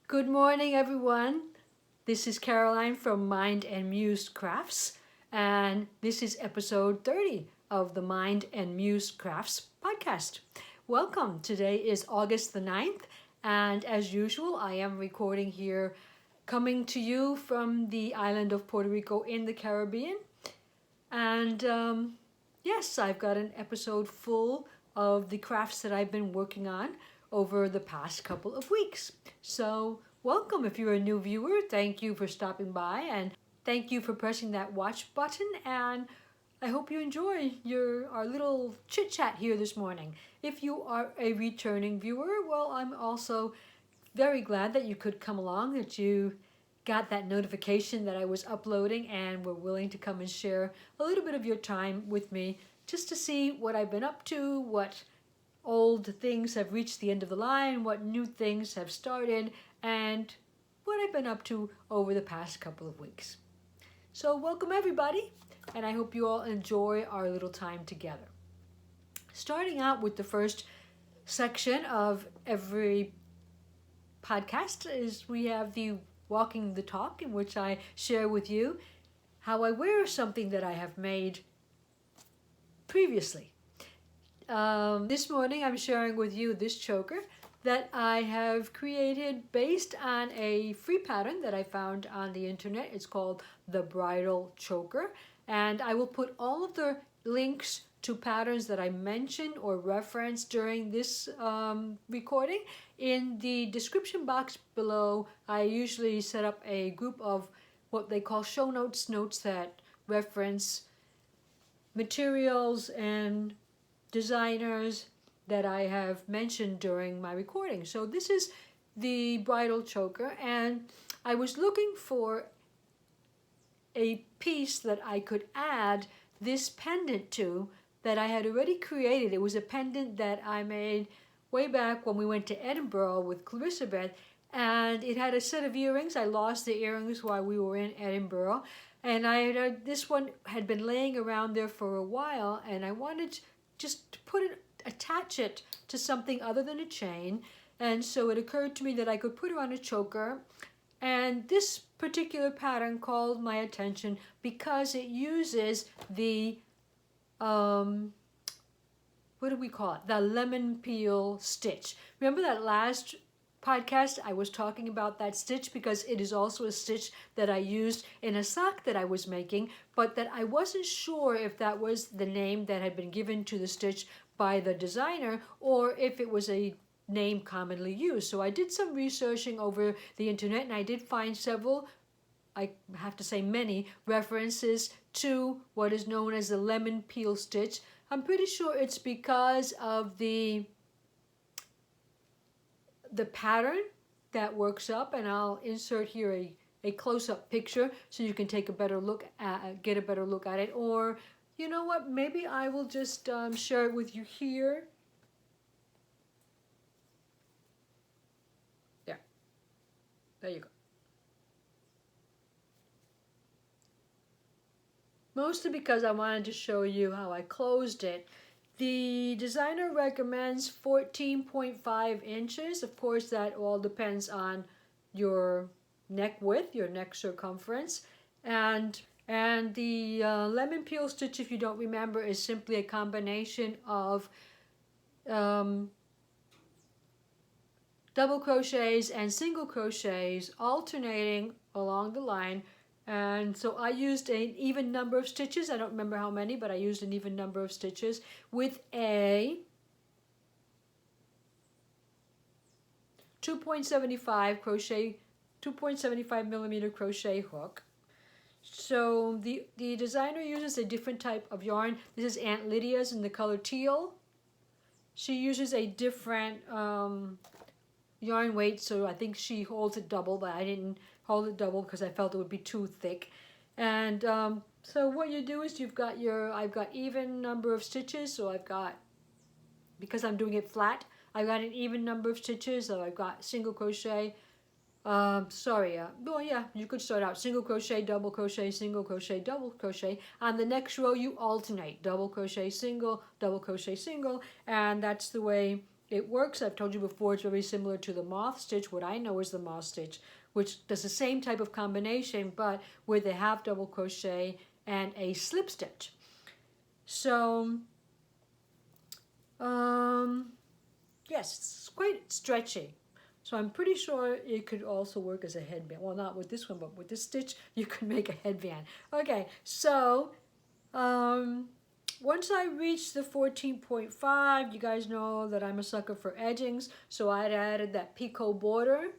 Good morning, everyone. This is Caroline from Mind and Muse Crafts, and this is episode 30 of the Mind and Muse Crafts podcast. Welcome. Today is August the 9th, and as usual, I am recording here, coming to you from the island of Puerto Rico in the Caribbean. And yes, I've got an episode full of the crafts that I've been working on over the past couple of weeks. So welcome if you're a new viewer. Thank you for stopping by and thank you for pressing that watch button, and I hope you enjoy our little chit chat here this morning. If you are a returning viewer, well, I'm also very glad that you could come along, that you got that notification that I was uploading and were willing to come and share a little bit of your time with me just to see what I've been up to, what old things have reached the end of the line, what new things have started, and what I've been up to over the past couple of weeks. So welcome everybody, and I hope you all enjoy our little time together. Starting out with the first section of every podcast is we have the Walking the Talk, in which I share with you how I wear something that I have made previously. This morning I'm sharing with you this choker that I have created based on a free pattern that I found on the internet. It's called the Bridal choker, and I will put all of the links to patterns that I mentioned or referenced during this recording in the description box below. I usually set up a group of what they call show notes, notes that reference materials and designers that I have mentioned during my recording. So this is the Bridal choker, and I was looking for a piece that I could add this pendant to that I had already created. It was a pendant that I made way back when we went to Edinburgh with Clarissa, and it had a set of earrings. I lost the earrings while we were in Edinburgh, and this one had been laying around there for a while, and I wanted just to attach it to something other than a chain. And so it occurred to me that I could put it on a choker, and this particular pattern called my attention because it uses the what do we call it? The lemon peel stitch. Remember that last podcast I was talking about that stitch because it is also a stitch that I used in a sock that I was making, but that I wasn't sure if that was the name that had been given to the stitch by the designer or if it was a name commonly used. So I did some researching over the internet, and I did find several, I have to say many, references to what is known as the lemon peel stitch. I'm pretty sure it's because of the pattern that works up, and I'll insert here a close-up picture so you can take a better look at, get a better look at it. Or you know what, maybe I will just share it with you here. There you go. Mostly because I wanted to show you how I closed it. The designer recommends 14.5 inches. Of course, that all depends on your neck width, your neck circumference. And the lemon peel stitch, if you don't remember, is simply a combination of double crochets and single crochets alternating along the line. And so I used an even number of stitches. I don't remember how many, but I used an even number of stitches with a 2.75 millimeter crochet hook. So the designer uses a different type of yarn. This is Aunt Lydia's in the color teal. She uses a different yarn weight, so I think she holds it double, but I didn't hold it double because I felt it would be too thick. And so what you do is I've got even number of stitches, so I've got, because I'm doing it flat, I've got an even number of stitches, so I've got single crochet, you could start out single crochet, double crochet, single crochet, double crochet. On the next row you alternate double crochet, single, and that's the way it works. I've told you before, it's very similar to the moth stitch. What I know is the moth stitch, which does the same type of combination, but with a half double crochet and a slip stitch. So, yes, it's quite stretchy. So I'm pretty sure it could also work as a headband. Well, not with this one, but with this stitch, you could make a headband. Okay, so once I reached the 14.5, you guys know that I'm a sucker for edgings, so I added that picot border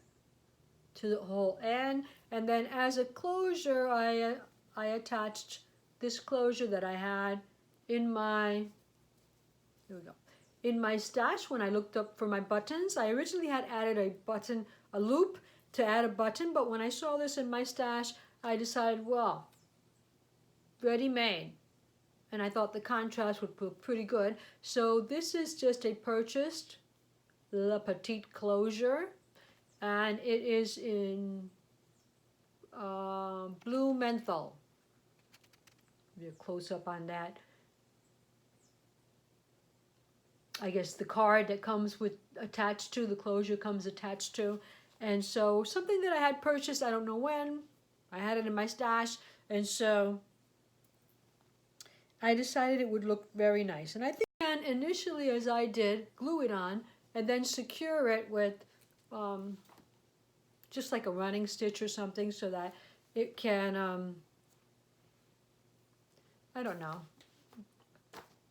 to the whole end, and then as a closure, I attached this closure that I had in my, here we go, in my stash when I looked up for my buttons. I originally had added a loop to add a button, but when I saw this in my stash, I decided, well, ready-made. And I thought the contrast would look pretty good. So this is just a purchased Le Petite closure, and it is in blue menthol. Give you a close-up on that. I guess the card that comes with attached to, the closure comes attached to. And so something that I had purchased, I don't know when, I had it in my stash, and so I decided it would look very nice. And I think initially, as I did, glue it on and then secure it with just like a running stitch or something so that it can, I don't know.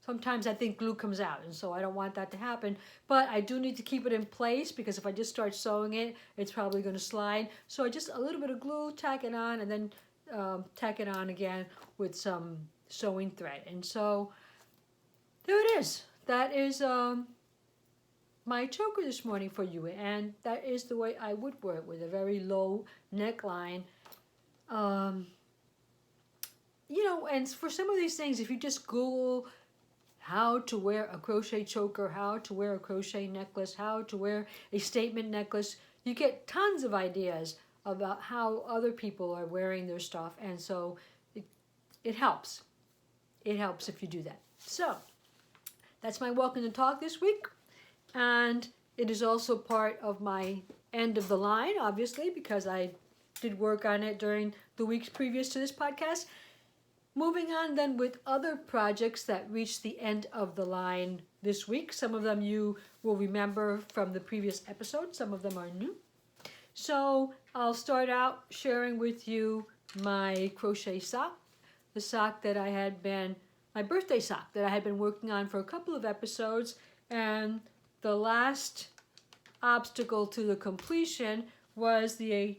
Sometimes I think glue comes out, and so I don't want that to happen. But I do need to keep it in place because if I just start sewing it, it's probably going to slide. So I just a little bit of glue, tack it on, and then tack it on again with some sewing thread. And so there it is. That is my choker this morning for you, and that is the way I would wear it, with a very low neckline. You know, and for some of these things, if you just Google how to wear a crochet choker, how to wear a crochet necklace, how to wear a statement necklace, you get tons of ideas about how other people are wearing their stuff, and so it helps. It helps if you do that. So that's my Welcome to Talk this week, and it is also part of my end of the line, obviously, because I did work on it during the weeks previous to this podcast. Moving on then with other projects that reached the end of the line this week. Some of them you will remember from the previous episode. Some of them are new. So I'll start out sharing with you my crochet sock. The sock that I had been, my birthday sock that I had been working on for a couple of episodes. And the last obstacle to the completion was I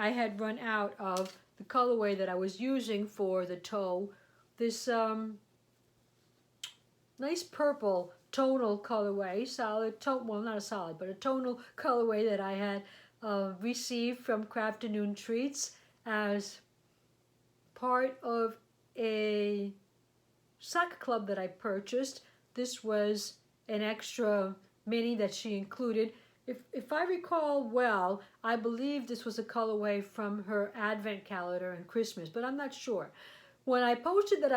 had run out of the colorway that I was using for the toe. This nice purple tonal colorway, well, not a solid, but a tonal colorway that I had received from Crafternoon Treats as part of a sock club that I purchased. This was an extra mini that she included. If I recall well, I believe this was a colorway from her advent calendar and Christmas, but I'm not sure. When I posted that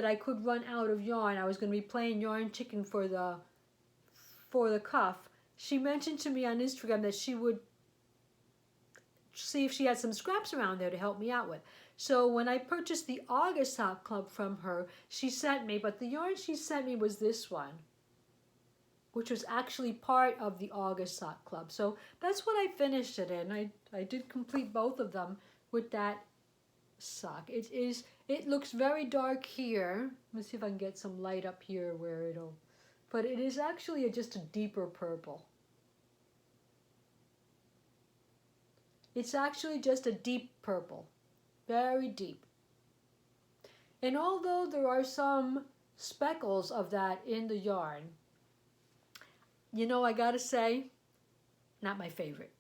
I could run out of yarn, I was going to be playing yarn chicken for the cuff. She mentioned to me on Instagram that she would see if she had some scraps around there to help me out with. So when I purchased the August sock club from her, she sent me, but the yarn she sent me was this one, which was actually part of the August sock club. So that's what I finished it in. I did complete both of them with that sock. It looks very dark here. Let's see if I can get some light up here where but it is actually just a deeper purple. It's actually just a deep purple, very deep. And although there are some speckles of that in the yarn, you know, I gotta say, not my favorite.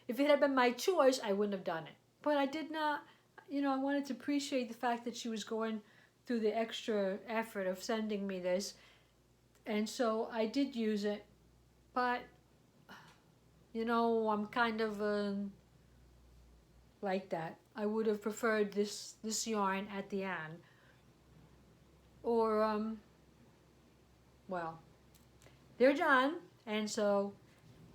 If it had been my choice, I wouldn't have done it. But I did not, you know, I wanted to appreciate the fact that she was going through the extra effort of sending me this. And so I did use it. But, you know, I'm kind of like that. I would have preferred this yarn at the end. Or, well, they're done. And so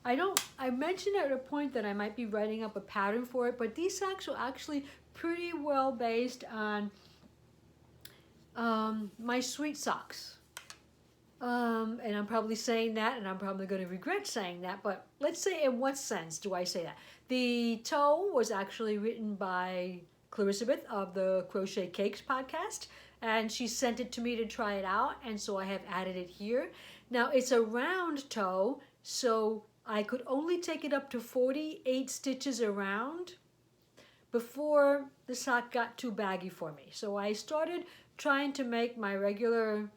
I mentioned at a point that I might be writing up a pattern for it, but these socks are actually pretty well based on my sweet socks. And I'm probably saying that, and I'm probably going to regret saying that, but let's say, in what sense do I say that? The toe was actually written by Clarissabeth of the Crochet Cakes podcast, and she sent it to me to try it out, and so I have added it here. Now, it's a round toe, so I could only take it up to 48 stitches around before the sock got too baggy for me. So I started trying to make my regular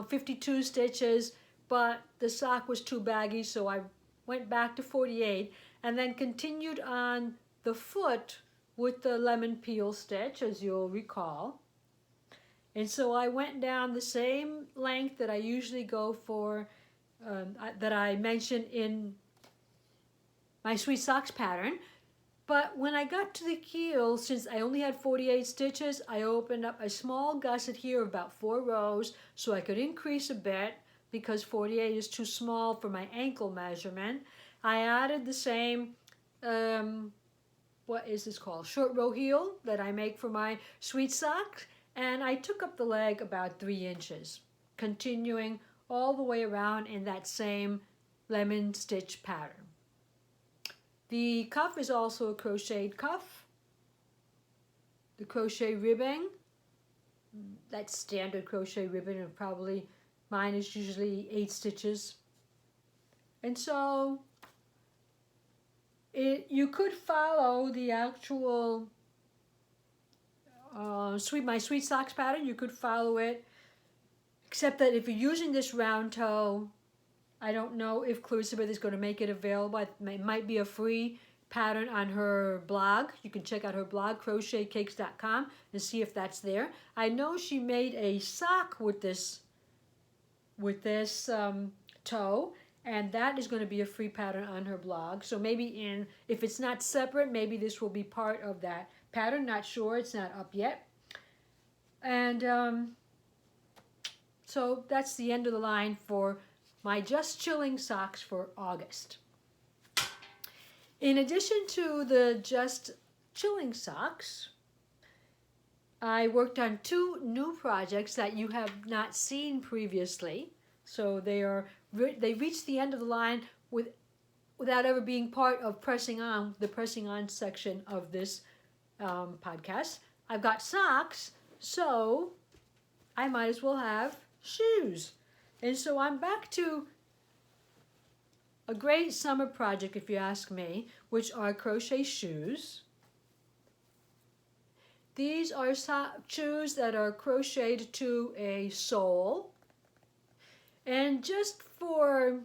52 stitches, but the sock was too baggy, so I went back to 48 and then continued on the foot with the lemon peel stitch, as you'll recall. And so I went down the same length that I usually go for, that I mentioned in my Sweet Socks pattern. But when I got to the keel, since I only had 48 stitches, I opened up a small gusset here of about 4 rows so I could increase a bit because 48 is too small for my ankle measurement. I added the same, what is this called? Short row heel that I make for my Sweet Socks, and I took up the leg about 3 inches, continuing all the way around in that same lemon stitch pattern. The cuff is also a crocheted cuff. The crochet ribbing, that's standard crochet ribbon, and probably mine is usually 8 stitches. And so you could follow the actual my Sweet Socks pattern. You could follow it, except that if you're using this round toe, I don't know if Clarissabeth is going to make it available. It might be a free pattern on her blog. You can check out her blog, crochetcakes.com, and see if that's there. I know she made a sock with this toe, and that is going to be a free pattern on her blog. So maybe if it's not separate, maybe this will be part of that pattern. Not sure. It's not up yet. And so that's the end of the line for my Just Chilling socks for August. In addition to the Just Chilling socks, I worked on 2 new projects that you have not seen previously. So they reached the end of the line without ever being part of the pressing on section of this podcast. I've got socks, so I might as well have shoes. And so I'm back to a great summer project, if you ask me, which are crochet shoes. These are shoes that are crocheted to a sole. And just for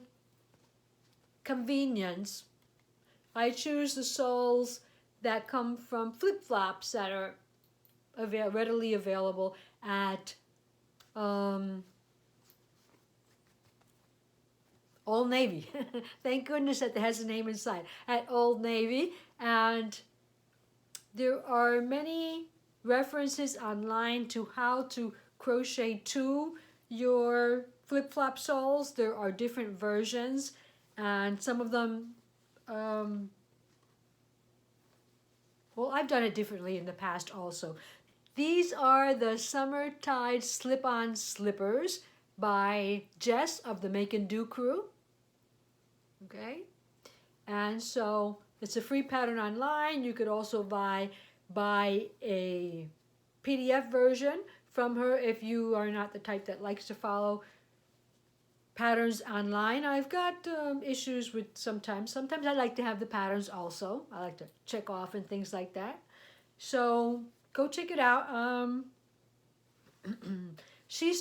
convenience, I choose the soles that come from flip-flops that are readily available at Old Navy. Thank goodness that it has a name inside. At Old Navy. And there are many references online to how to crochet to your flip-flop soles. There are different versions, and some of them, well, I've done it differently in the past also. These are the Summertide Slip-On Slippers by Jess of the Make and Do crew. Okay, and so it's a free pattern online. You could also buy a PDF version from her if you are not the type that likes to follow patterns online. I've got issues with sometimes I like to have the patterns also. I like to check off and things like that. So go check it out. She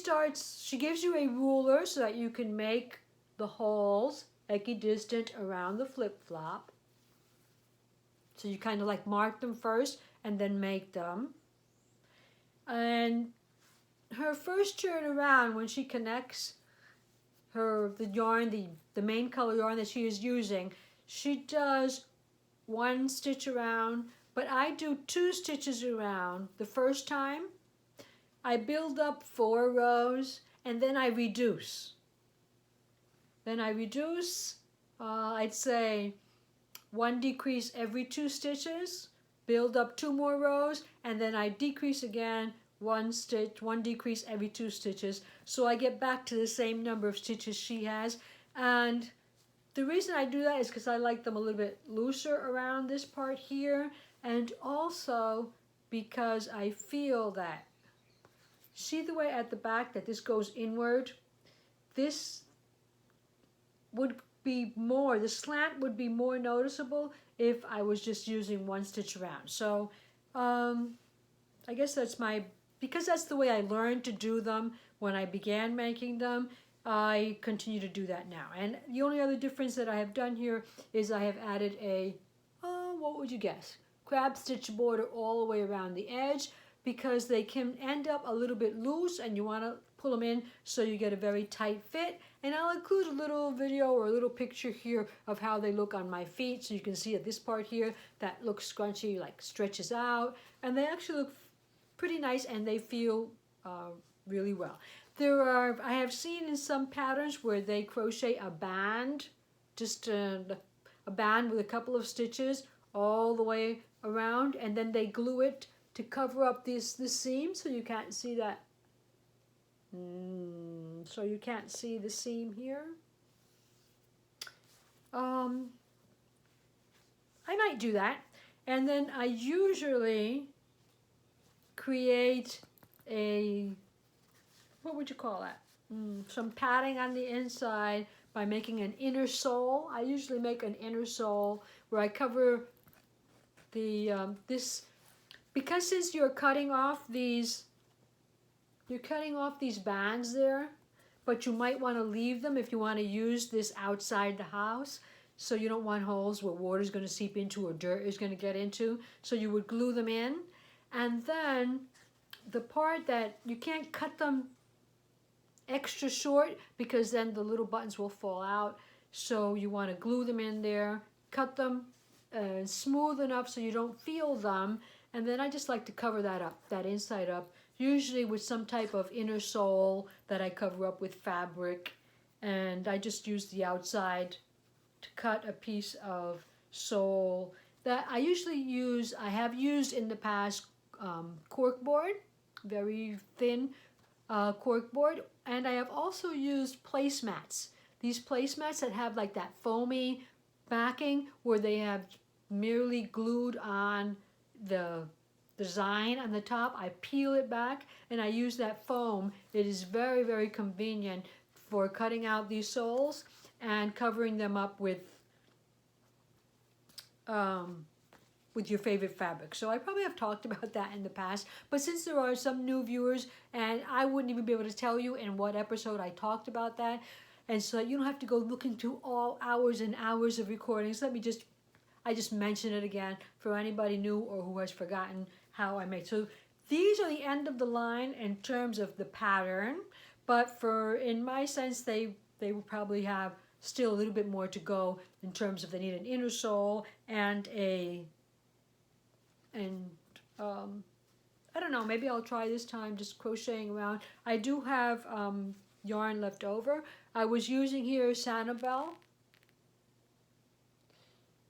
gives you a ruler so that you can make the holes equidistant around the flip-flop. So you kind of like mark them first and then make them. And her first turn around, when she connects the yarn, the main color yarn that she is using, she does 1 stitch around, but I do 2 stitches around the first time. I build up 4 rows and then I reduce. then I reduce, I'd say 1 decrease every 2 stitches, build up 2 more rows, and then I decrease again, 1 stitch, 1 decrease every 2 stitches, so I get back to the same number of stitches she has. And the reason I do that is because I like them a little bit looser around this part here, and also because I feel that, see the way at the back that this goes inward? This would be more, the slant would be more noticeable if I was just using 1 stitch around. So I guess that's because that's the way I learned to do them when I began making them, I continue to do that now. And the only other difference that I have done here is I have added a, what would you guess? Crab stitch border all the way around the edge, because they can end up a little bit loose and you want to pull them in so you get a very tight fit. And I'll include a little video or a little picture here of how they look on my feet, so you can see at this part here that looks scrunchy, like stretches out, and they actually look pretty nice and they feel really well. I have seen in some patterns where they crochet a band, just a band with a couple of stitches all the way around, and then they glue it to cover up this seam, so you can't see that. So you can't see the seam here. I might do that, and then I usually create a, what would you call that? Some padding on the inside by making an inner sole. I usually make an inner sole where I cover the this, because since you're cutting off these bands there, but you might want to leave them if you want to use this outside the house, so you don't want holes where water is going to seep into or dirt is going to get into. So you would glue them in, and then the part that you can't cut them extra short because then the little buttons will fall out. So you want to glue them in there, cut them smooth enough so you don't feel them, and then I just like to cover that up, that inside up, usually with some type of inner sole that I cover up with fabric, and I just use the outside to cut a piece of sole that I have used in the past cork board, very thin cork board, and I have also used placemats. These placemats that have like that foamy backing where they have merely glued on the design on the top. I peel it back and I use that foam. It is very, very convenient for cutting out these soles and covering them up with your favorite fabric. So I probably have talked about that in the past, but since there are some new viewers, and I wouldn't even be able to tell you in what episode I talked about that, and so you don't have to go looking through all hours and hours of recordings, I just mention it again for anybody new or who has forgotten how I made. So these are the end of the line in terms of the pattern, but in my sense, they will probably have still a little bit more to go in terms of they need an inner sole and I don't know, maybe I'll try this time just crocheting around. I do have yarn left over. I was using here Sanibel,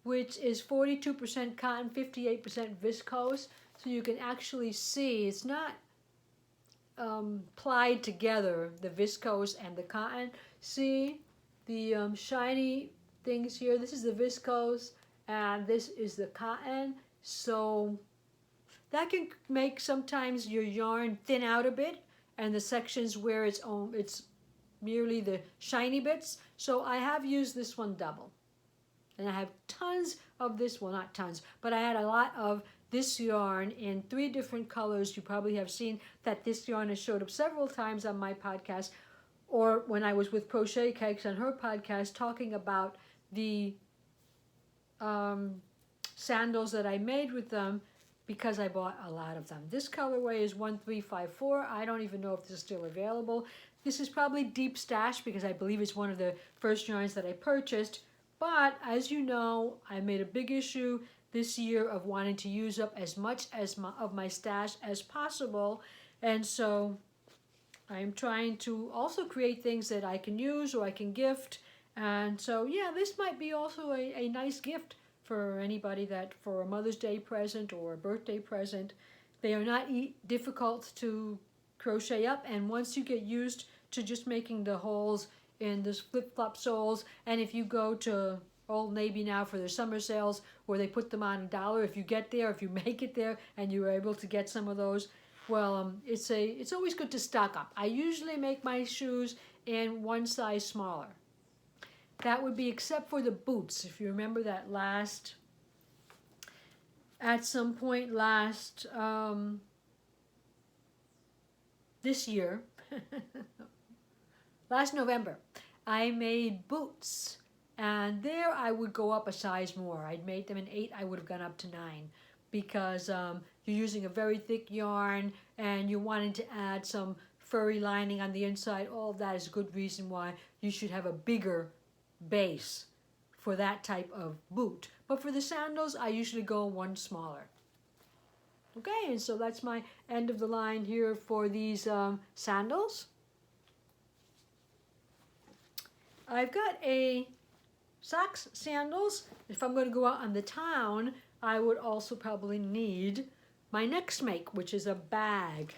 which is 42% cotton, 58% viscose. So you can actually see it's not plied together, the viscose and the cotton. See the shiny things here? This is the viscose and this is the cotton. So that can make sometimes your yarn thin out a bit, and the sections where it's merely the shiny bits. So I have used this one double. And I have tons of this, well not tons, but I had a lot of this yarn in 3 different colors. You probably have seen that this yarn has showed up several times on my podcast, or when I was with Crochet Cakes on her podcast talking about the sandals that I made with them, because I bought a lot of them. This colorway is 1354. I don't even know if this is still available. This is probably Deep Stash because I believe it's one of the first yarns that I purchased. But as you know, I made a big issue this year of wanting to use up as much of my stash as possible. And so I'm trying to also create things that I can use or I can gift. And so, yeah, this might be also a nice gift for anybody that for a Mother's Day present or a birthday present. They are not difficult to crochet up, and once you get used to just making the holes in the flip-flop soles, and if you go to Old Navy now for their summer sales where they put them on $1, if you get there, if you make it there and you are able to get some of those, well, it's always good to stock up. I usually make my shoes in one size smaller. That would be except for the boots. If you remember that at some point this year, last November, I made boots. And there I would go up a size more. I'd made them in 8, I would have gone up to 9. Because you're using a very thick yarn and you're wanting to add some furry lining on the inside. All of that is a good reason why you should have a bigger base for that type of boot. But for the sandals, I usually go one smaller. Okay, and so that's my end of the line here for these sandals. I've got a socks, sandals. If I'm going to go out on the town, I would also probably need my next make, which is a bag.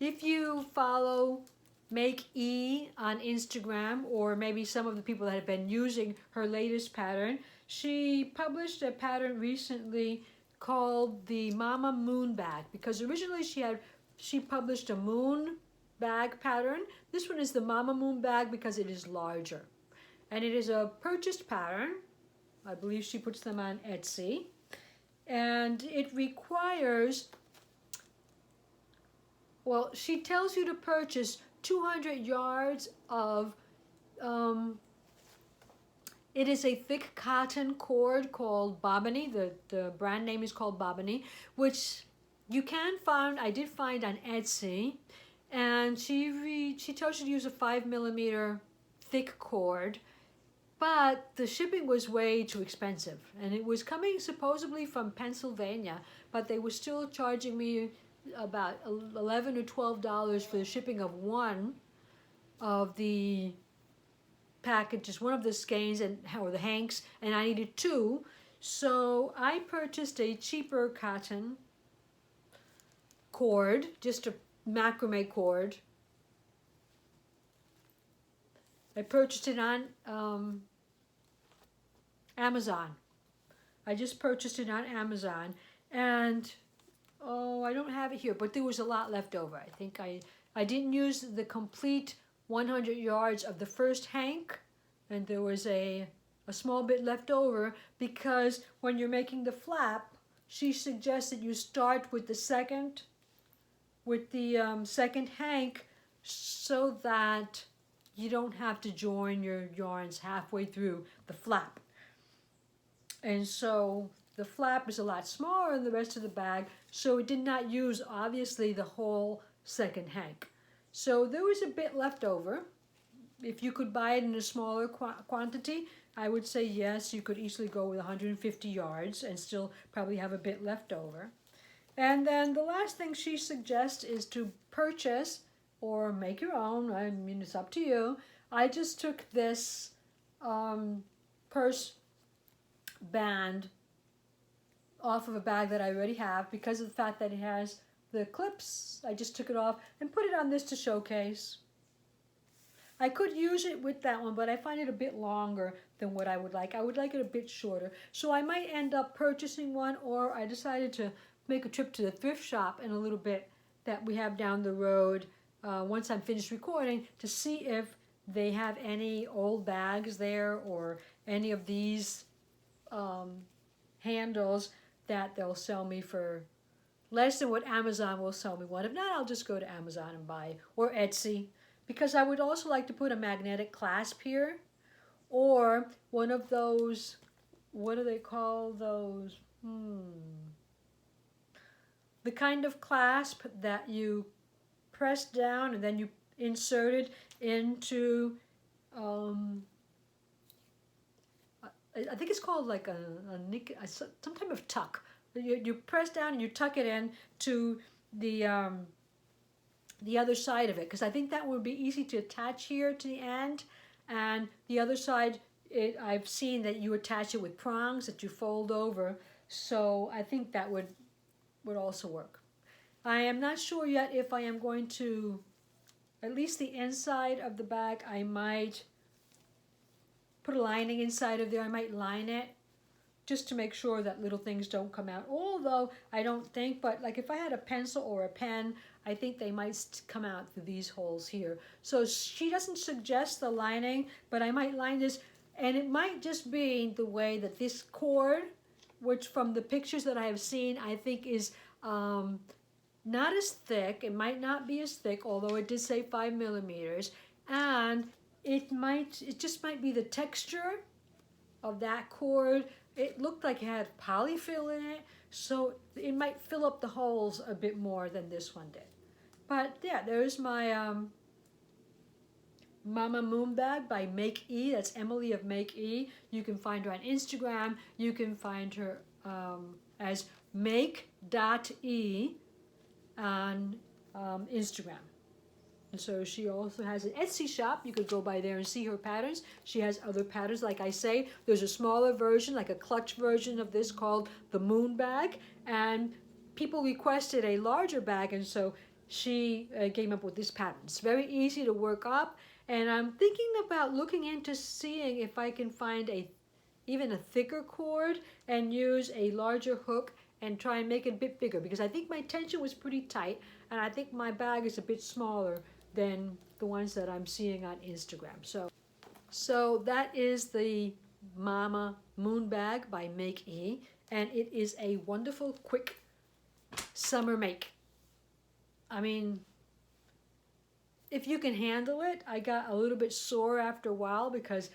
If you follow Make E on Instagram, or maybe some of the people that have been using her latest pattern, she published a pattern recently called the Mama Moon Bag, because originally she published a moon bag pattern. This one is the Mama Moon Bag because it is larger. And it is a purchased pattern. I believe she puts them on Etsy. And it requires, well, she tells you to purchase 200 yards of, it is a thick cotton cord called Bobbiny. The brand name is called Bobbiny, which you can find, I did find on Etsy. And she tells you to use a 5mm thick cord. But the shipping was way too expensive, and it was coming supposedly from Pennsylvania, but they were still charging me about $11 or $12 for the shipping of one of the packages, one of the skeins or the hanks, and I needed 2. So I purchased a cheaper cotton cord, just a macrame cord. I purchased it on Amazon. I just purchased it on Amazon, and I don't have it here, but there was a lot left over. I think I didn't use the complete 100 yards of the first hank, and there was a small bit left over, because when you're making the flap, she suggested you start with the second hank, so that you don't have to join your yarns halfway through the flap. And so the flap is a lot smaller than the rest of the bag, so it did not use, obviously, the whole second hank. So there was a bit left over. If you could buy it in a smaller quantity, I would say yes, you could easily go with 150 yards and still probably have a bit left over. And then the last thing she suggests is to purchase or make your own. I mean, it's up to you. I just took this purse band off of a bag that I already have because of the fact that it has the clips. I just took it off and put it on this to showcase. I could use it with that one, but I find it a bit longer than what I would like. I would like it a bit shorter. So I might end up purchasing one, or I decided to make a trip to the thrift shop in a little bit that we have down the road once I'm finished recording, to see if they have any old bags there or any of these handles that they'll sell me for less than what Amazon will sell me one. If not, I'll just go to Amazon and buy it, or Etsy, because I would also like to put a magnetic clasp here, or one of those, what do they call those? The kind of clasp that you press down and then you insert it into, I think it's called like some type of tuck. You press down and you tuck it in to the other side of it, because I think that would be easy to attach here to the end. And the other side, I've seen that you attach it with prongs that you fold over. So I think that would also work. I am not sure yet if I am going to, at least the inside of the bag, I might put a lining inside of there. I might line it just to make sure that little things don't come out. Although I don't think, but like if I had a pencil or a pen, I think they might come out through these holes here. So she doesn't suggest the lining, but I might line this, and it might just be the way that this cord, which from the pictures that I have seen, I think is not as thick. It might not be as thick, although it did say 5 millimeters, and it just might be the texture of that cord. It looked like it had polyfill in it, so it might fill up the holes a bit more than this one did. But yeah, there's my Mama Moon bag by Make E. That's Emily of Make E. You can find her on Instagram. You can find her as make.e on Instagram. And so she also has an Etsy shop. You could go by there and see her patterns. She has other patterns. Like I say, there's a smaller version, like a clutch version of this called the Moon bag. And people requested a larger bag, and so she came up with this pattern. It's very easy to work up. And I'm thinking about looking into seeing if I can find even a thicker cord and use a larger hook and try and make it a bit bigger, because I think my tension was pretty tight, and I think my bag is a bit smaller than the ones that I'm seeing on Instagram. So that is the Mama Moon bag by Make E, and it is a wonderful, quick summer make. I mean, if you can handle it. I got a little bit sore after a while because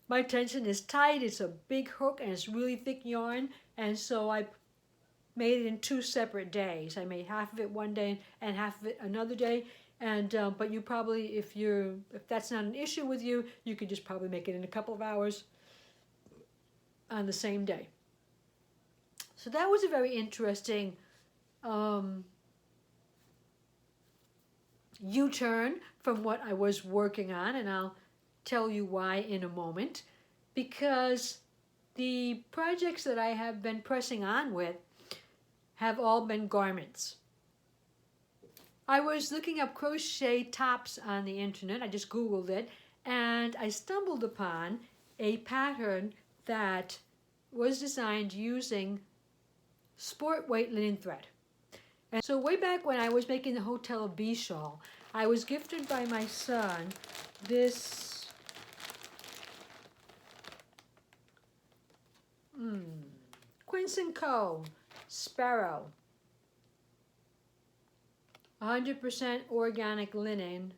my tension is tight. It's a big hook and it's really thick yarn, and so I made it in 2 separate days. I made half of it one day and half of it another day. And but you probably, if that's not an issue with you, you could just probably make it in a couple of hours on the same day. So that was a very interesting U-turn from what I was working on, and I'll tell you why in a moment. Because the projects that I have been pressing on with have all been garments. I was looking up crochet tops on the internet. I just Googled it, and I stumbled upon a pattern that was designed using sport weight linen thread. And so way back when I was making the Hotel of Bee shawl, I was gifted by my son this Quince Co Sparrow 100% organic linen.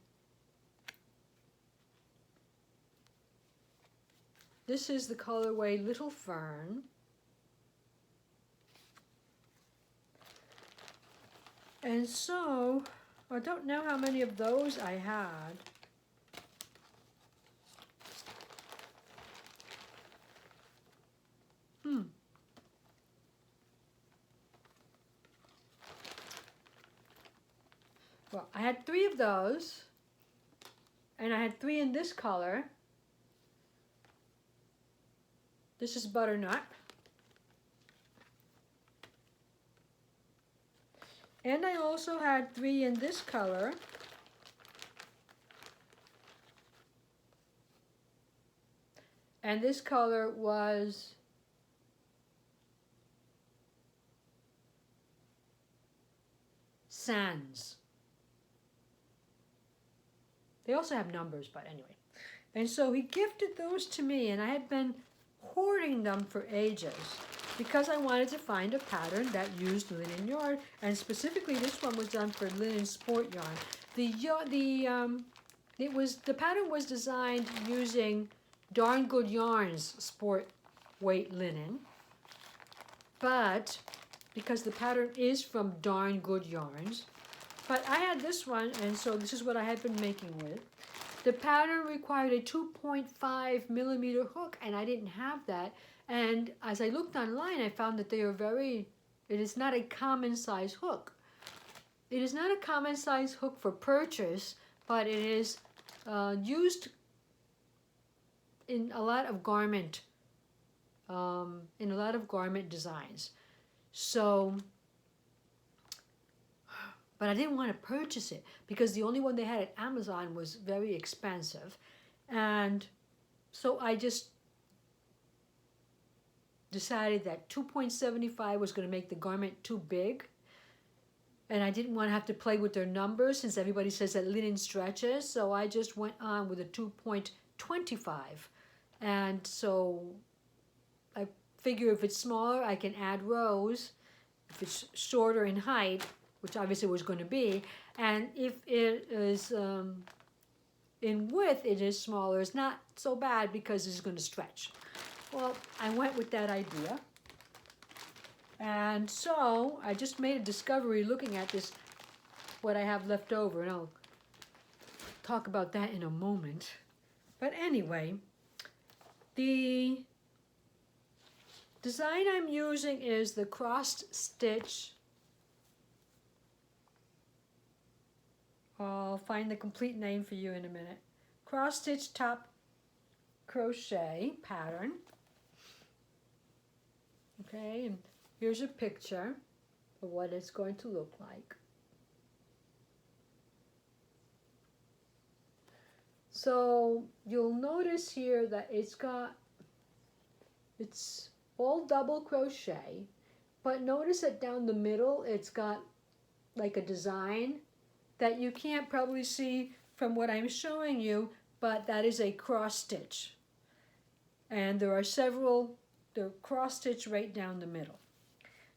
This is the colorway Little Fern. And so, I don't know how many of those I had. Well, I had 3 of those, and I had 3 in this color. This is butternut. And I also had 3 in this color. And this color was Sands. They also have numbers, but anyway. And so he gifted those to me, and I had been hoarding them for ages because I wanted to find a pattern that used linen yarn, and specifically this one was done for linen sport yarn. The pattern was designed using Darn Good Yarns sport weight linen, but because the pattern is from Darn Good Yarns. But I had this one, and so this is what I had been making with. The pattern required a 2.5 millimeter hook, and I didn't have that. And as I looked online, I found that it is not a common size hook. It is not a common size hook for purchase, but it is used in a lot of garment designs. So, but I didn't want to purchase it because the only one they had at Amazon was very expensive. And so I just decided that 2.75 was going to make the garment too big. And I didn't want to have to play with their numbers since everybody says that linen stretches. So I just went on with a 2.25. And so I figure if it's smaller, I can add rows. If it's shorter in height, which obviously was going to be, and if it is in width, it is smaller. It's not so bad because it's going to stretch. Well, I went with that idea. And so I just made a discovery looking at this, what I have left over, and I'll talk about that in a moment. But anyway, the design I'm using is the crossed stitch. I'll find the complete name for you in a minute. Cross stitch top crochet pattern. Okay, and here's a picture of what it's going to look like. So you'll notice here that it's all double crochet, but notice that down the middle it's got like a design that you can't probably see from what I'm showing you, but that is a cross stitch. And there are several, the cross stitch right down the middle.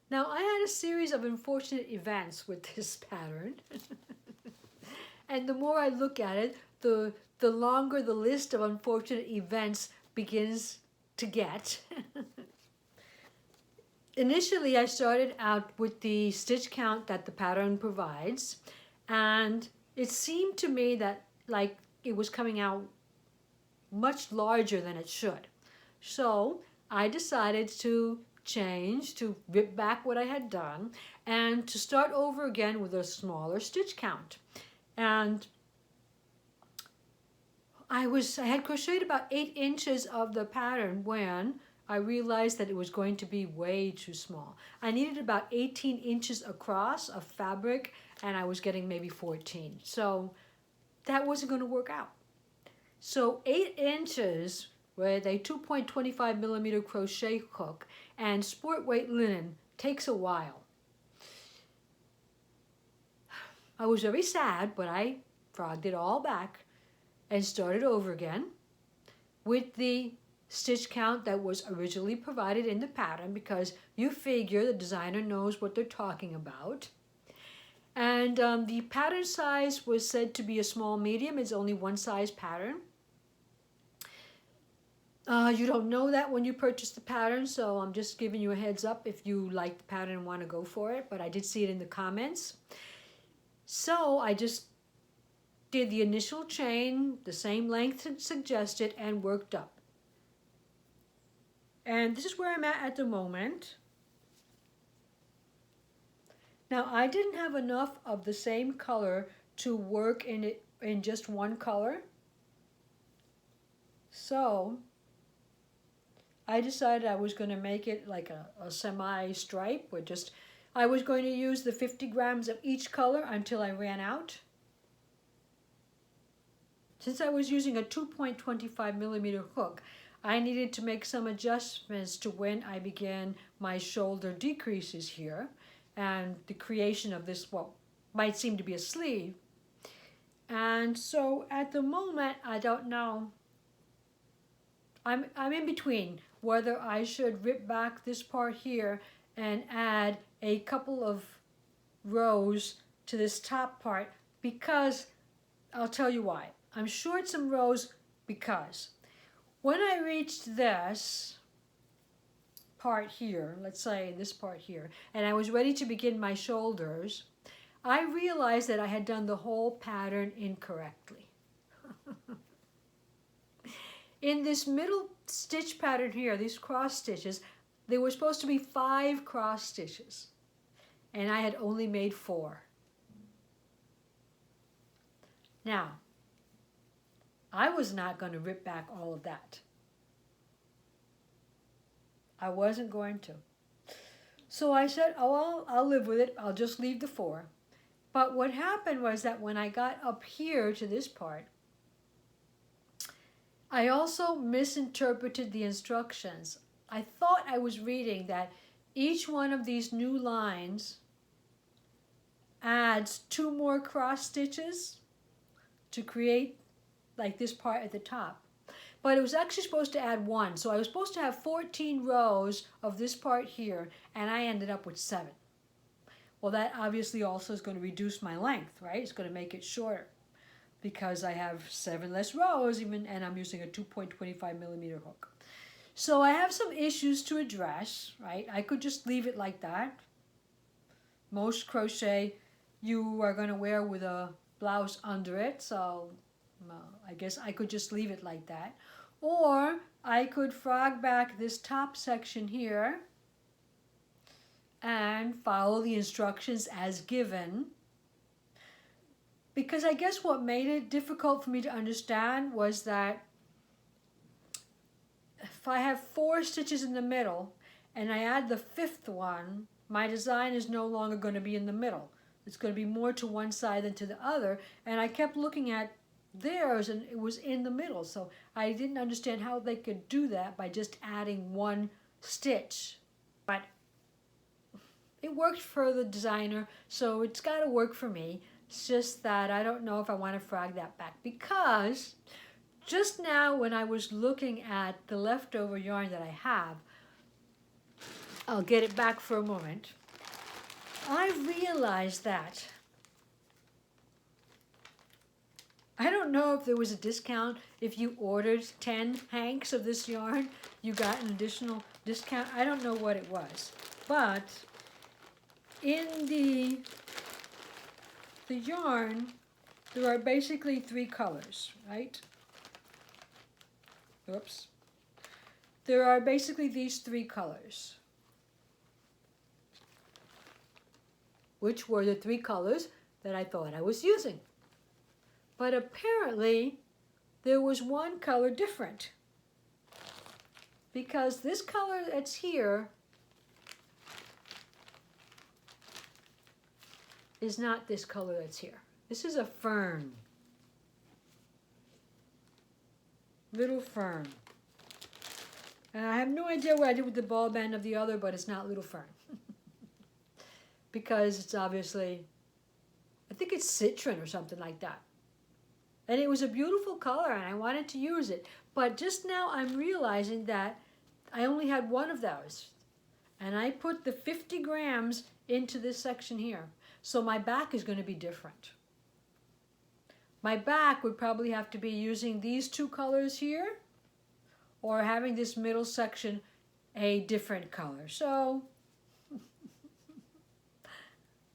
Now I had a series of unfortunate events with this pattern. And the more I look at it, the longer the list of unfortunate events begins to get. Initially, I started out with the stitch count that the pattern provides, and it seemed to me that like it was coming out much larger than it should. So I decided to change, to rip back what I had done, and to start over again with a smaller stitch count. And I had crocheted about 8 inches of the pattern when I realized that it was going to be way too small. I needed about 18 inches across of fabric, and I was getting maybe 14. So that wasn't going to work out. So 8 inches with a 2.25 millimeter crochet hook and sport weight linen takes a while. I was very sad, but I frogged it all back and started over again with the stitch count that was originally provided in the pattern, because you figure the designer knows what they're talking about. And the pattern size was said to be a small medium. It's only one size pattern. You don't know that when you purchase the pattern, so I'm just giving you a heads up if you like the pattern and want to go for it, but I did see it in the comments. So I just did the initial chain, the same length suggested, and worked up. And this is where I'm at the moment. Now I didn't have enough of the same color to work in it in just one color. So I decided I was going to make it like a semi-stripe, or just, I was going to use the 50 grams of each color until I ran out. Since I was using a 2.25 millimeter hook, I needed to make some adjustments to when I began my shoulder decreases here and the creation of this, what might seem to be a sleeve. And so at the moment, I don't know. I'm in between whether I should rip back this part here and add a couple of rows to this top part, because I'll tell you why. I'm short some rows because when I reached this part here, let's say this part here, and I was ready to begin my shoulders, I realized that I had done the whole pattern incorrectly. In this middle stitch pattern here, these cross stitches, there were supposed to be 5 cross stitches, and I had only made 4. Now, I was not going to rip back all of that. I wasn't going to. So I said, oh, well, I'll live with it. I'll just leave the 4. But what happened was that when I got up here to this part, I also misinterpreted the instructions. I thought I was reading that each one of these new lines adds 2 more cross stitches to create like this part at the top. But it was actually supposed to add 1. So I was supposed to have 14 rows of this part here, and I ended up with 7. Well, that obviously also is going to reduce my length, right? It's going to make it shorter because I have 7 less rows even, and I'm using a 2.25 millimeter hook. So I have some issues to address, right? I could just leave it like that. Most crochet you are going to wear with a blouse under it, so I guess I could just leave it like that. Or I could frog back this top section here and follow the instructions as given. Because I guess what made it difficult for me to understand was that if I have 4 stitches in the middle and I add the 5th one, my design is no longer going to be in the middle. It's going to be more to one side than to the other. And I kept looking at theirs and it was in the middle. So I didn't understand how they could do that by just adding 1 stitch. But it worked for the designer, so it's got to work for me. It's just that I don't know if I want to frog that back, because just now when I was looking at the leftover yarn that I have, I'll get it back for a moment, I realized that I don't know if there was a discount. If you ordered 10 hanks of this yarn, you got an additional discount. I don't know what it was, but in the yarn, there are basically 3 colors, right? Oops. There are basically these 3 colors, which were the 3 colors that I thought I was using. But apparently, there was 1 color different, because this color that's here is not this color that's here. This is a fern. Little fern. And I have no idea what I did with the ball band of the other, but it's not little fern. Because it's obviously, I think it's citron or something like that. And it was a beautiful color and I wanted to use it. But just now I'm realizing that I only had 1 of those. And I put the 50 grams into this section here. So my back is going to be different. My back would probably have to be using these 2 colors here, or having this middle section a different color. So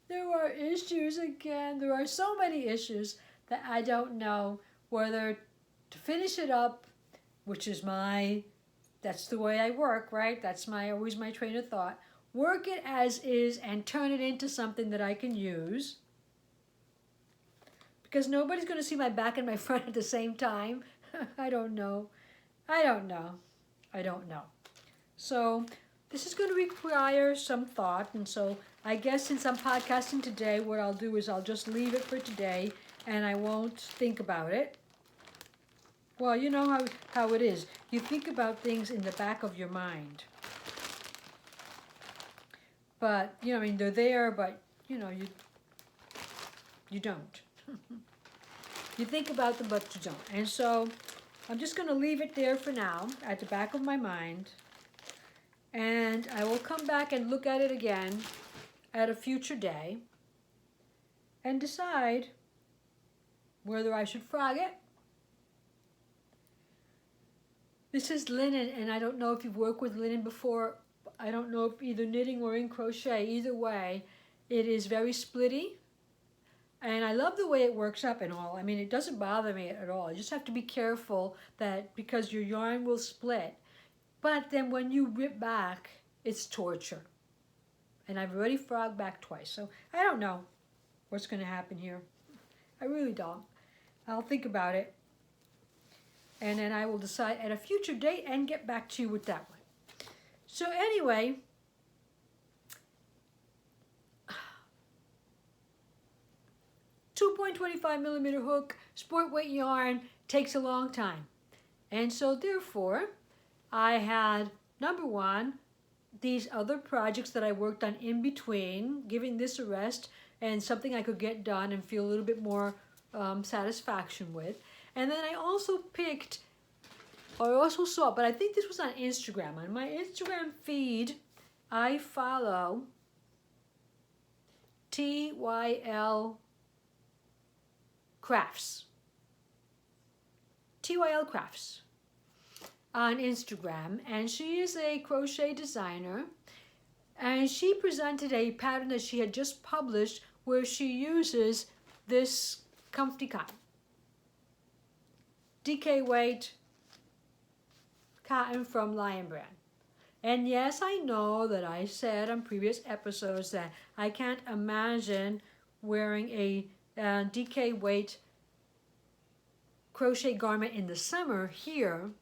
there are issues again. There are so many issues that I don't know whether to finish it up, which is that's the way I work, right? That's always my train of thought. Work it as is and turn it into something that I can use. Because nobody's going to see my back and my front at the same time. I don't know. So this is going to require some thought. And so I guess since I'm podcasting today, what I'll do is I'll just leave it for today and I won't think about it. Well, you know how it is. You think about things in the back of your mind. But, I mean, they're there, but, you don't. You think about them, but you don't. And so I'm just going to leave it there for now at the back of my mind. And I will come back and look at it again at a future day and decide whether I should frog it. This is linen, and I don't know if you've worked with linen before. I don't know if either knitting or in crochet. Either way, it is very splitty. And I love the way it works up and all. I mean, it doesn't bother me at all. You just have to be careful that because your yarn will split. But then when you rip back, it's torture. And I've already frogged back twice. So I don't know what's going to happen here. I really don't. I'll think about it. And then I will decide at a future date and get back to you with that one. So anyway, 2.25mm hook, sport weight yarn, takes a long time. And so therefore, I had, number one, these other projects that I worked on in between, giving this a rest and something I could get done and feel a little bit more satisfaction with. And then I also picked, or I also saw, but I think this was on Instagram. On my Instagram feed, I follow TYL Crafts. TYL Crafts on Instagram, and she is a crochet designer, and she presented a pattern that she had just published where she uses this comfy cotton, DK weight cotton from Lion Brand. And yes, I know that I said on previous episodes that I can't imagine wearing a DK weight crochet garment in the summer here,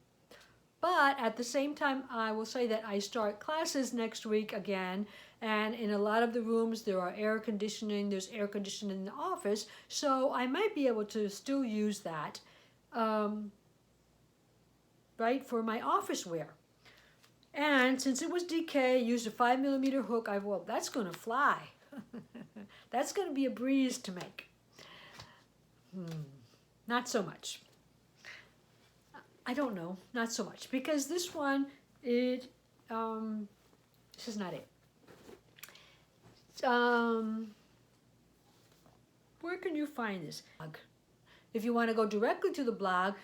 but at the same time I will say that I start classes next week again, and in a lot of the rooms there are air conditioning, there's air conditioning in the office, so I might be able to still use that right, for my office wear. And since it was DK, used a 5mm hook, well, that's gonna fly. That's gonna be a breeze to make. Not so much. I don't know, not so much, because this one, this is not it. Where can you find this? If you want to go directly to the blog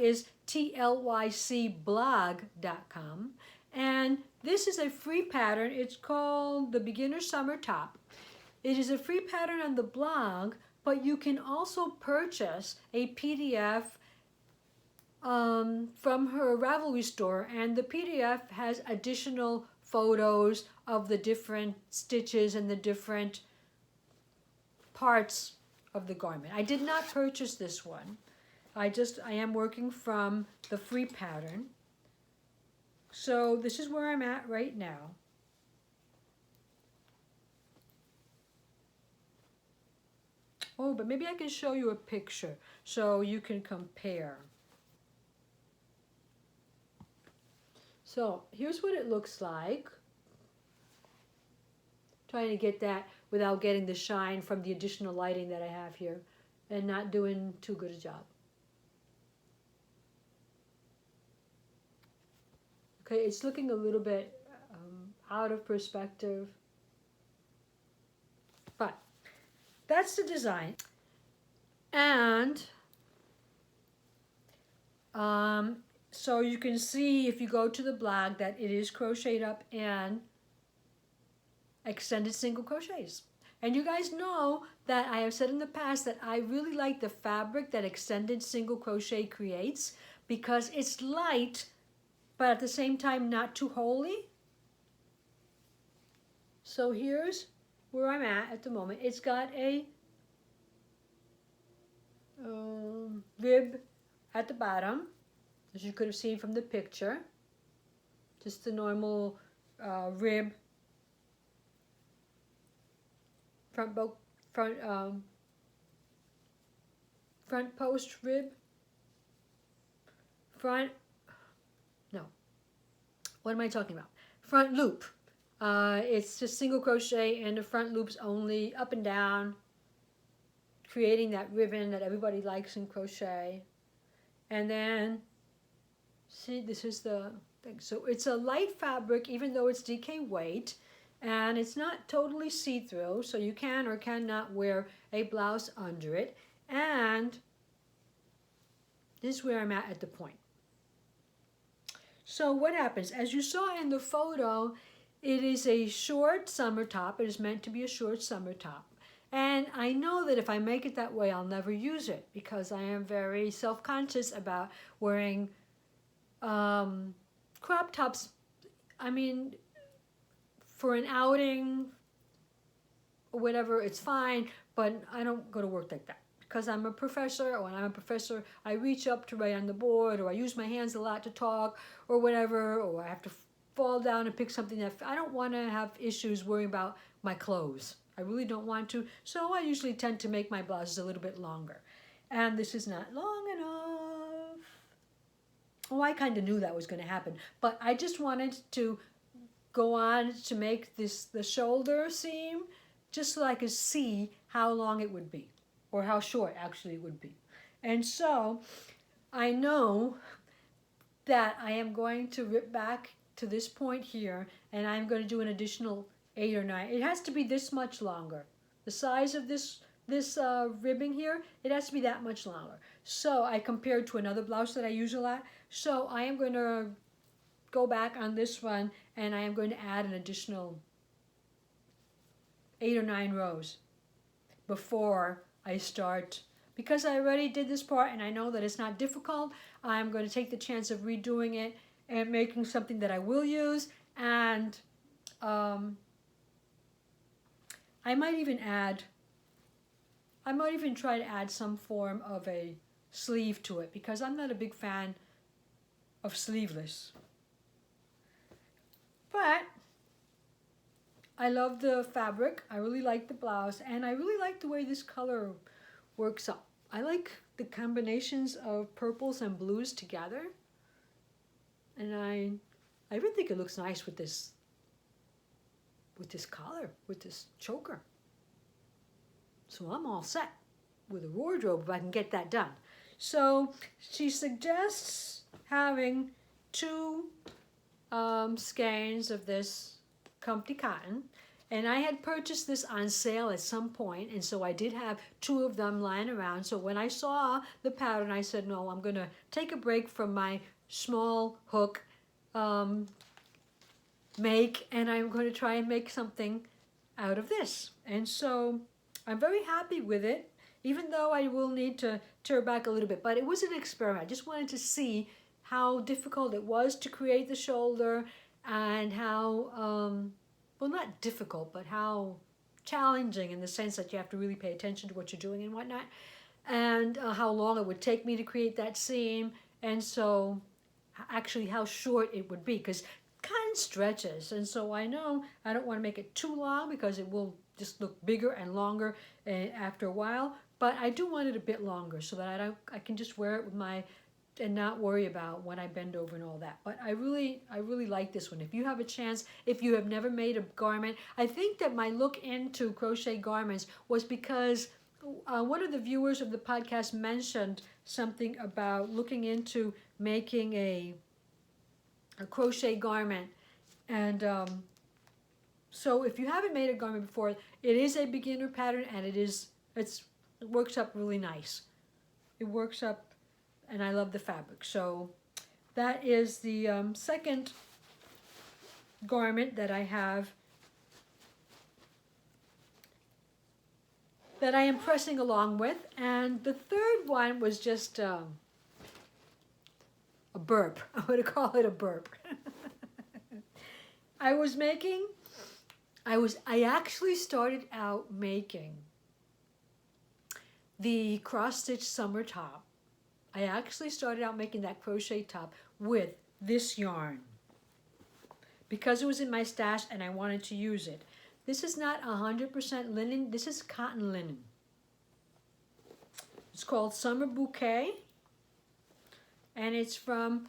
is tlycblog.com, and this is a free pattern. It's called the Beginner Summer Top. It is a free pattern on the blog, but you can also purchase a PDF from her Ravelry store, and the PDF has additional photos of the different stitches and the different parts of the garment. I did not purchase this one. I am working from the free pattern. So this is where I'm at right now. Oh, but maybe I can show you a picture so you can compare. So here's what it looks like. Trying to get that without getting the shine from the additional lighting that I have here, and not doing too good a job. Okay, it's looking a little bit out of perspective, but that's the design. And so you can see if you go to the blog that it is crocheted up and extended single crochets. And you guys know that I have said in the past that I really like the fabric that extended single crochet creates, because it's light but at the same time not too holey. So here's where I'm at the moment. It's got a rib at the bottom, as you could have seen from the picture. Just the normal rib, front post rib, what am I talking about? Front loop. It's just single crochet, and the front loop's only up and down, creating that ribbon that everybody likes in crochet. And then, see, this is the thing. So it's a light fabric, even though it's DK weight, and it's not totally see-through, so you can or cannot wear a blouse under it. And this is where I'm at the point. So what happens? As you saw in the photo, it is a short summer top. It is meant to be a short summer top. And I know that if I make it that way, I'll never use it, because I am very self-conscious about wearing crop tops. I mean, for an outing or whatever, it's fine, but I don't go to work like that. Because I'm a professor, or when I'm a professor, I reach up to write on the board, or I use my hands a lot to talk, or whatever, or I have to fall down and pick something that, I don't want to have issues worrying about my clothes. I really don't want to. So I usually tend to make my blouses a little bit longer. And this is not long enough. Oh, I kind of knew that was going to happen. But I just wanted to go on to make this the shoulder seam just so I could see how long it would be, or how short actually it would be. And so I know that I am going to rip back to this point here, and I'm going to do an additional 8 or 9. It has to be this much longer. The size of this ribbing here, it has to be that much longer. So I compared to another blouse that I use a lot. So I am going to go back on this one, and I am going to add an additional 8 or 9 rows before I start. Because I already did this part and I know that it's not difficult, I'm going to take the chance of redoing it and making something that I will use. And I might even try to add some form of a sleeve to it, because I'm not a big fan of sleeveless. But I love the fabric, I really like the blouse, and I really like the way this color works up. I like the combinations of purples and blues together, and I even think it looks nice with this collar, with this choker. So I'm all set with a wardrobe if I can get that done. So she suggests having 2 skeins of this comfy cotton, and I had purchased this on sale at some point, and so I did have 2 of them lying around. So when I saw the pattern, I said, no, I'm gonna take a break from my small hook make, and I'm going to try and make something out of this. And so I'm very happy with it, even though I will need to tear back a little bit. But it was an experiment. I just wanted to see how difficult it was to create the shoulder, and how, well, not difficult, but how challenging in the sense that you have to really pay attention to what you're doing and whatnot, and how long it would take me to create that seam, and so actually how short it would be, because cotton stretches, and so I know I don't want to make it too long because it will just look bigger and longer after a while, but I do want it a bit longer so that I can just wear it with my, and not worry about when I bend over and all that. But I really like this one. If you have a chance, if you have never made a garment, I think that my look into crochet garments was because one of the viewers of the podcast mentioned something about looking into making a crochet garment. And so if you haven't made a garment before, it is a beginner pattern, and it works up really nice. It works up, and I love the fabric. So that is the second garment that I have, that I am pressing along with. And the third one was just a burp. I'm going to call it a burp. I actually started out making the cross-stitch summer top. I actually started out making that crochet top with this yarn because it was in my stash and I wanted to use it. This is not 100% linen. This is cotton linen. It's called Summer Bouquet, and it's from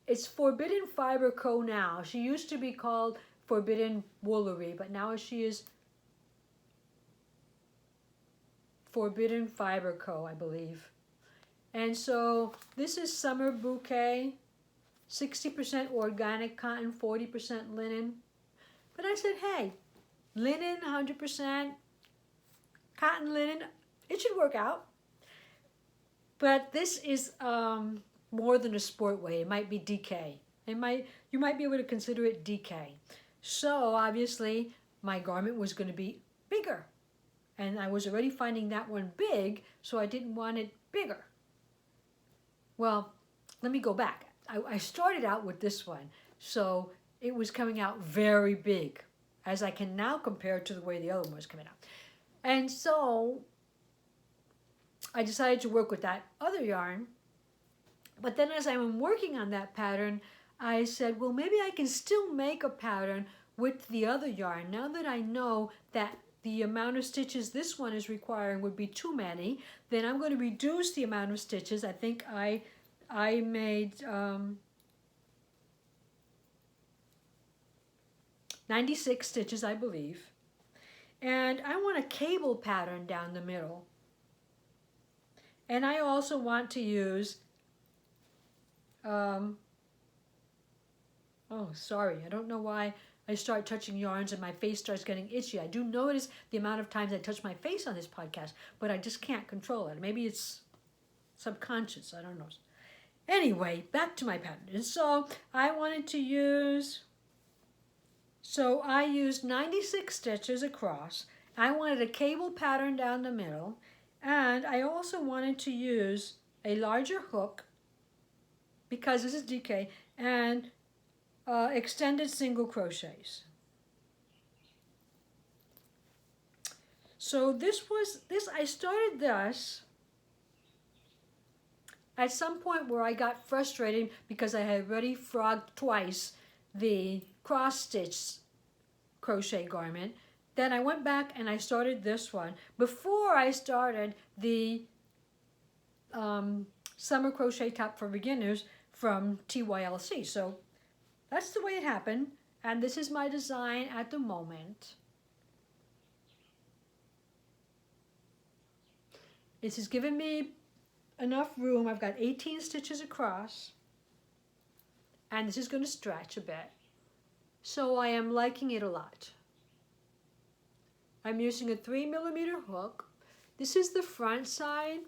it's Forbidden Fiber Co. now. She used to be called Forbidden Woolery, but now she is Forbidden Fiber Co., I believe. And so this is Summer Bouquet, 60% organic cotton, 40% linen. But I said, hey, linen, 100%, cotton linen, it should work out. But this is more than a sport weight. It might be DK. You might be able to consider it DK. So obviously my garment was going to be bigger. And I was already finding that one big, so I didn't want it bigger. Well, let me go back. I started out with this one, so it was coming out very big, as I can now compare to the way the other one was coming out. And so I decided to work with that other yarn. But then as I'm working on that pattern, I said, well, maybe I can still make a pattern with the other yarn. Now that I know that the amount of stitches this one is requiring would be too many, then I'm going to reduce the amount of stitches. I think I made 96 stitches, I believe. And I want a cable pattern down the middle. And I also want to use, oh, sorry, I don't know why I start touching yarns and my face starts getting itchy. I do notice the amount of times I touch my face on this podcast, but I just can't control it. Maybe it's subconscious, I don't know. Anyway, back to my pattern. And so I wanted to use, so I used 96 stitches across. I wanted a cable pattern down the middle, and I also wanted to use a larger hook because this is DK, and extended single crochets. So I started this at some point where I got frustrated because I had already frogged twice the cross stitch crochet garment. Then I went back and I started this one before I started the summer crochet top for beginners from TYLC. So that's the way it happened, and this is my design at the moment. This has given me enough room. I've got 18 stitches across, and this is going to stretch a bit. So I am liking it a lot. I'm using a 3mm hook. This is the front side,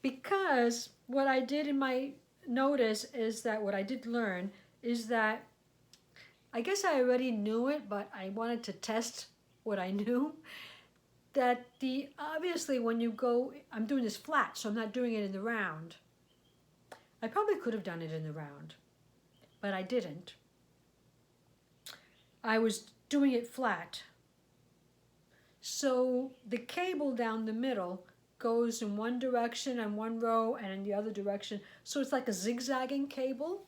because what I did in my notice is that what I did learn is that I guess I already knew it, but I wanted to test what I knew. That obviously when you go, I'm doing this flat, so I'm not doing it in the round. I probably could have done it in the round, but I didn't. I was doing it flat. So the cable down the middle goes in one direction on one row and in the other direction. So it's like a zigzagging cable.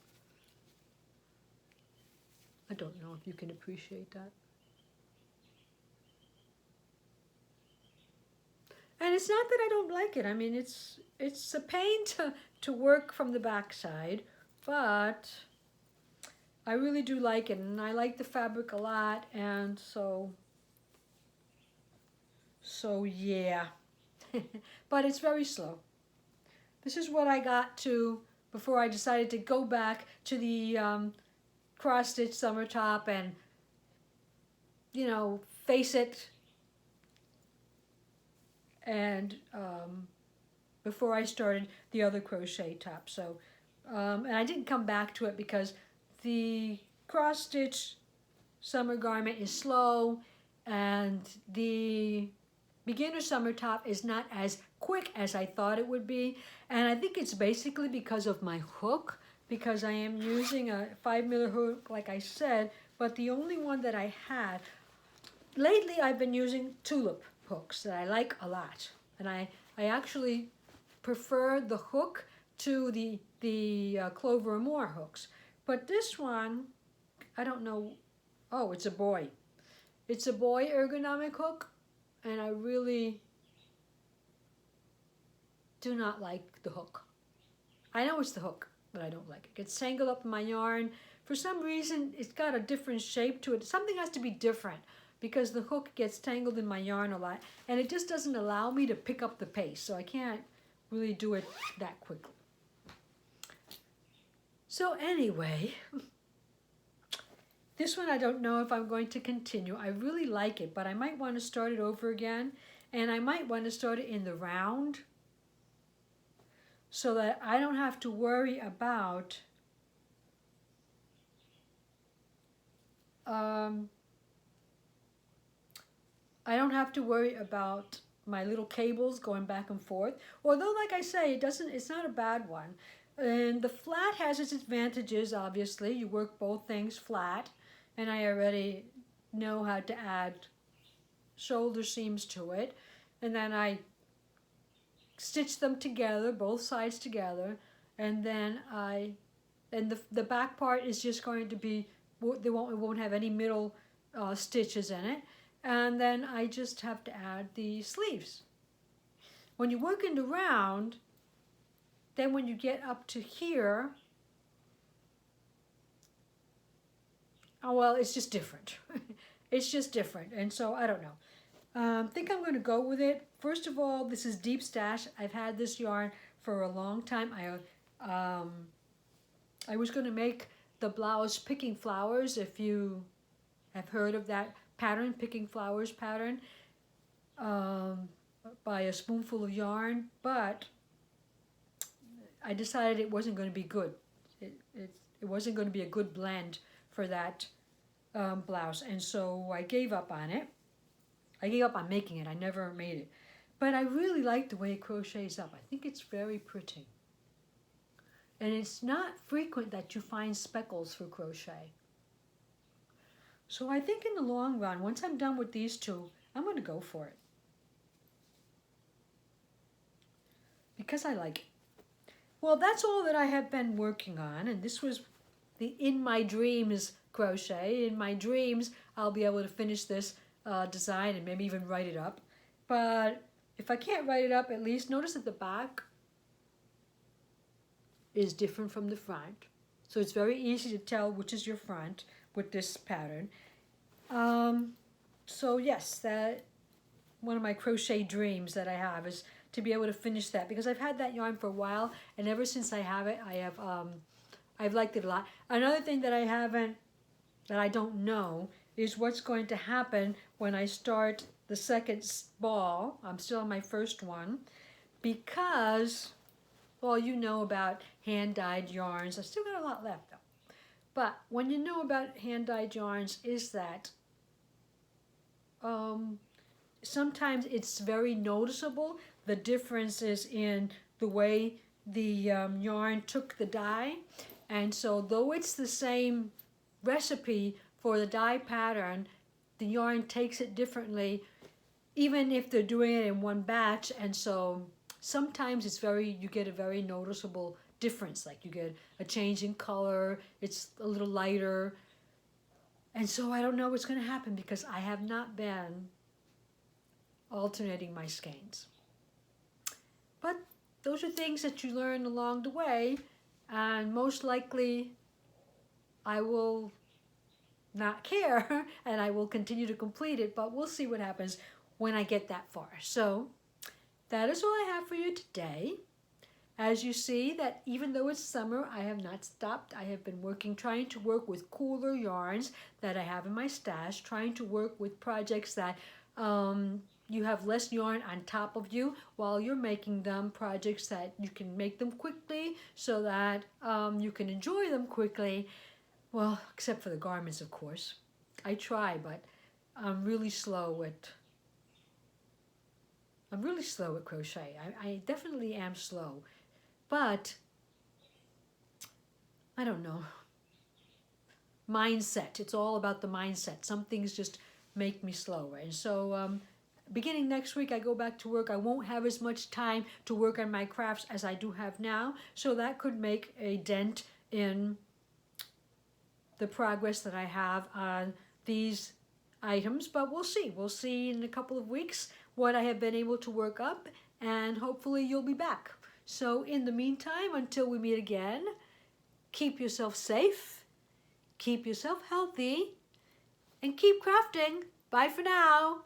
I don't know if you can appreciate that. And it's not that I don't like it. I mean, it's a pain to work from the back side, but I really do like it, and I like the fabric a lot, and so yeah. But it's very slow. This is what I got to before I decided to go back to the cross-stitch summer top and, you know, face it. And before I started the other crochet top. So, and I didn't come back to it because the cross-stitch summer garment is slow, and the beginner summer top is not as quick as I thought it would be. And I think it's basically because of my hook, because I am using a 5mm hook, like I said, but the only one that I had. Lately I've been using tulip hooks that I like a lot. And I actually prefer the hook to the Clover & More hooks. But this one, I don't know, oh, it's a boy. It's a boy ergonomic hook, and I really do not like the hook. I know it's the hook, but I don't like it. It gets tangled up in my yarn. For some reason, it's got a different shape to it. Something has to be different because the hook gets tangled in my yarn a lot, and it just doesn't allow me to pick up the pace, so I can't really do it that quickly. So anyway, this one I don't know if I'm going to continue. I really like it, but I might want to start it over again, and I might want to start it in the round so that I don't have to worry about my little cables going back and forth. Although, like I say, it's not a bad one. And the flat has its advantages, obviously. You work both things flat, and I already know how to add shoulder seams to it. And then I stitch them together, both sides together, and then and the back part is just going to be, it won't have any middle stitches in it. And then I just have to add the sleeves. When you're working the round, then when you get up to here, oh well, it's just different. It's just different, and so I don't know. I think I'm going to go with it. First of all, this is Deep Stash. I've had this yarn for a long time. I was going to make the blouse Picking Flowers, if you have heard of that pattern, Picking Flowers pattern, by a spoonful of yarn, but I decided it wasn't going to be good. It wasn't going to be a good blend for that blouse, and so I gave up on it. I gave up on making it. I never made it. But I really like the way it crochets up. I think it's very pretty. And it's not frequent that you find speckles for crochet. So I think in the long run, once I'm done with these two, I'm going to go for it. Because I like it. Well, that's all that I have been working on. And this was the In My Dreams crochet. In my dreams, I'll be able to finish this design and maybe even write it up. But if I can't write it up, at least notice that the back is different from the front. So it's very easy to tell which is your front with this pattern. So yes, that one of my crochet dreams that I have is to be able to finish that, because I've had that yarn for a while, and ever since I have it, I've liked it a lot. Another thing that I don't know is what's going to happen when I start the second ball. I'm still on my first one, because, well, you know about hand-dyed yarns. I still got a lot left though. But when you know about hand-dyed yarns is that sometimes it's very noticeable, the differences in the way the yarn took the dye. And so though it's the same recipe for the dye pattern, the yarn takes it differently, even if they're doing it in one batch. And so sometimes you get a very noticeable difference, like you get a change in color, it's a little lighter. And so I don't know what's going to happen, because I have not been alternating my skeins. But those are things that you learn along the way, and most likely I will not care and I will continue to complete it, but we'll see what happens when I get that far. So that is all I have for you today. As you see, that even though it's summer, I have not stopped. I have been trying to work with cooler yarns that I have in my stash, trying to work with projects that you have less yarn on top of you while you're making them, projects that you can make them quickly so that you can enjoy them quickly. Well, except for the garments, of course. I try, but I'm really slow at crochet. I definitely am slow. But, I don't know, mindset. It's all about the mindset. Some things just make me slower. And so beginning next week, I go back to work. I won't have as much time to work on my crafts as I do have now. So that could make a dent in the progress that I have on these items. But we'll see. We'll see in a couple of weeks what I have been able to work up. And hopefully you'll be back. So in the meantime, until we meet again, keep yourself safe, keep yourself healthy, and keep crafting. Bye for now.